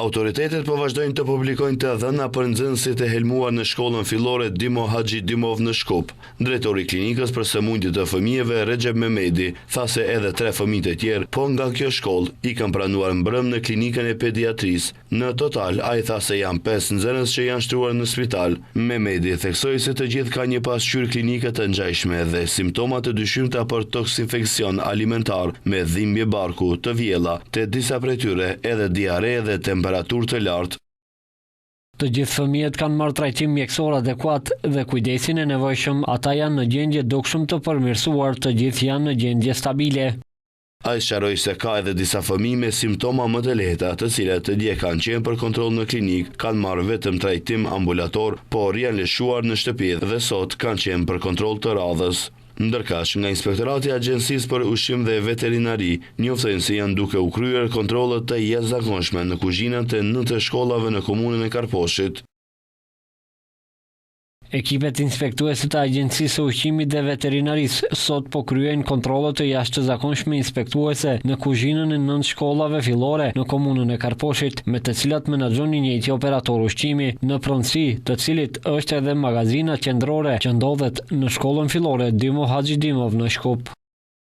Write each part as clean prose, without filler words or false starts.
Autoritetet po vazhdojnë të publikojnë të dhëna për nxënësit e helmuar në shkollën fillore Dimo Haxhi Dimov në Shkup. Drejtori i klinikës për sëmundje të fëmijëve Recep Mehmeti tha se edhe 3 fëmijë të tjerë po nga kjo shkollë i kanë pranuar mbrëm në klinikën e pediatrisë. Në total, ai tha se janë 5 nxënës që janë shtruar në spital. Mehmeti theksoi se të gjithë kanë një pasqyrë klinike të ngjashme dhe simptoma të dyshimta për toksinfeksion alimentar me dhimbje barku, të vjella, te disa prej tyre edhe diare dhe temperaturë të lartë. Të gjithë fëmijët kanë marrë trajtim mjekësor adekuat dhe kujdesin e nevojshëm, ata janë në gjendje dukshëm të përmirësuar, të gjithë janë në gjendje stabile. Ai sqaroi se ka edhe disa fëmijë me simptoma më të lehta, të cilat dje kanë qenë për kontroll në klinik, kanë marrë vetëm trajtim ambulator, por janë lëshuar në shtëpi dhe sot kanë qenë për kontroll të radhës. Ndërkaq, nga Inspektorati i Agjencisë për Ushqim dhe Veterinari, njoftojnë se janë duke u kryer kontrollet të jashtëzakonshme në kuzhinat e 9 shkollave në komunën e Karposhit. Ekipet inspektuese të Agjencisë së Ushqimit dhe Veterinarisë sot po kryejnë kontrolle të jashtëzakonshme inspektuese në kuzhinën e 9 shkollave fillore në komunën e Karposhit, me të cilat menaxhon i njëjti operator ushqimi, në pronësi të cilit është edhe magazina qendrore që ndodhet në shkollën fillore Dimo Haxhi Dimov në Shkup.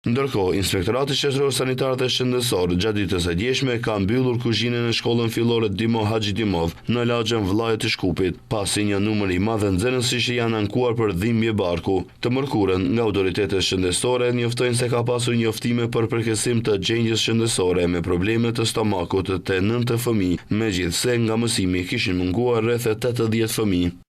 Ndërkohë, Inspektorati Shoqëror Sanitar dhe Shëndetësor gjatë ditës së djeshme ka mbyllur kuzhinën e shkollën fillore Dimo Haxhi Dimov në lagjën Vllajët të Shkupit, pasi një numër i madh nxënësish që janë ankuar për dhimbje barku. Të mërkurën nga autoritetet shëndetësore njoftojnë se ka pasur njoftime për përkesim të gjendjes shëndetësore me probleme të stomakut te 9 fëmijë, megjithse nga mësimi kishin munguar rreth 80 fëmijë.